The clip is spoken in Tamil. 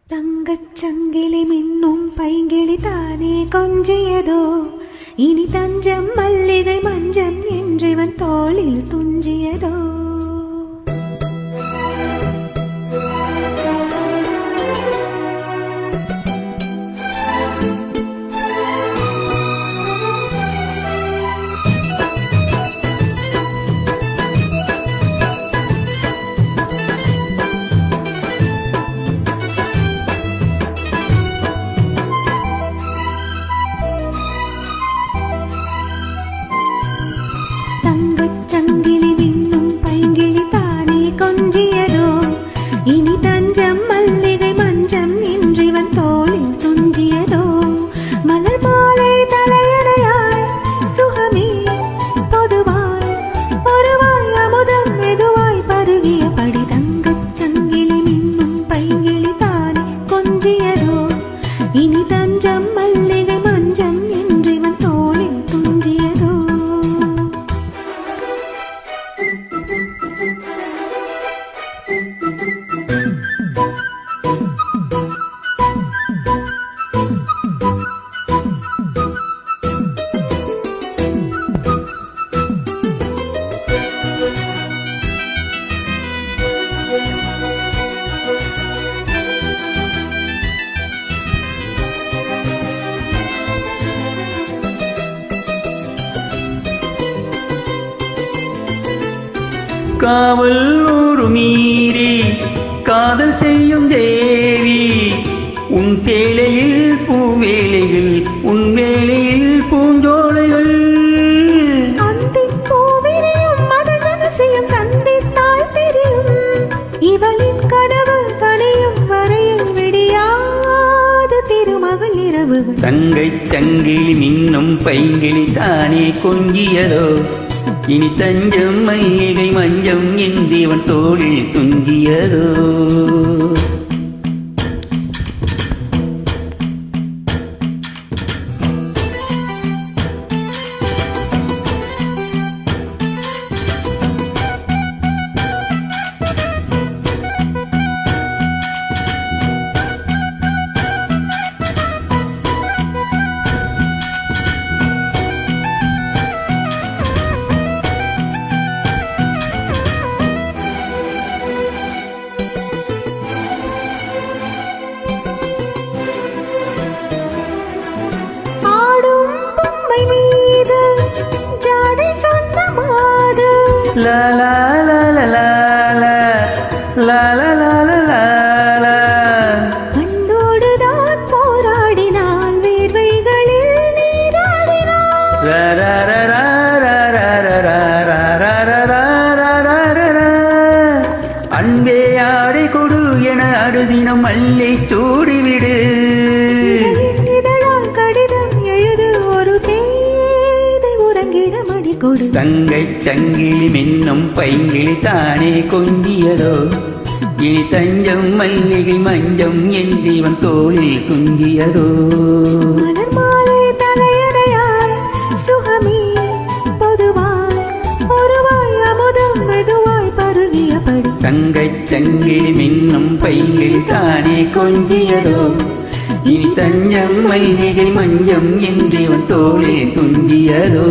தங்கச்சங்கிலி மின்னும் பைங்கிளி தானே கொஞ்சியதோ, இனி தஞ்சம் மல்லிகை மஞ்சம் என்றிவன் தோளில் துஞ்சியதோ. தங்கச்சங்கிலி மின்னும் பைங்கிளி தானே கொஞ்சியதோ, இனி தஞ்சம் மல்லிகை மஞ்சம் என்றிவன் தோளில் துஞ்சியதோ. மலர் மாலை தலையணையாய் சுகமே பொதுவாய் ஒருவாய் அமுதம் மெதுவாய் பருகியபடி தங்கச்சங்கிலி மின்னும் பைங்கிளி தானே கொஞ்சியதோ, இனி தஞ்சம் மல்லிகை மஞ்சம் என்றிவன் தோளில் துஞ்சியதோ. காவல் ஊரு மீறி காதல் செய்யும் தேவி, உன் சேலையில் பூவேலைகள், உன் வேலையில் பூஞ்சோலைகள். சந்தித்தால் தெரியும் இவளின் கனவு கனியும் வரையில் விடியாது திருமகள் இரவுகள். தங்கை சங்கிலி மின்னும் பைங்கிளி தானே கொஞ்சியதோ, இனி தஞ்சம் மல்லிகை மஞ்சம் என்றிவன் தோளில் துஞ்சியதோ. La la la la la la la la la la la. கண்ணோடுதான் போராடினான் வேர்வைகளில் நீராடினான். Ra ra ra ra ra ra ra ra ra ra ra ra ra ra. அன்பே ஆடை கொடு என அடுதினம் மல்லை சூடிவிடு. இதழால் கடிதம் எழுது ஒரு தேதை உறங்கிட மடி கொடு. தங்கை சங்கிலி மின்னும் பைங்கிளி தானே கொஞ்சியதோ, இனி தஞ்சம் மல்லிகை மஞ்சம் என்றிவன் தோளில் துஞ்சியதோ. மலர் மாலை தலையணையாய் சுகமே பொதுவாய் ஒருவாய் அமுதம் மெதுவாய் பருகியபடி தங்கை சங்கிலி மின்னும் பைங்கிளி தானே கொஞ்சியதோ, இனி தஞ்சம் மல்லிகை மஞ்சம் என்றிவன் தோளில் துஞ்சியதோ.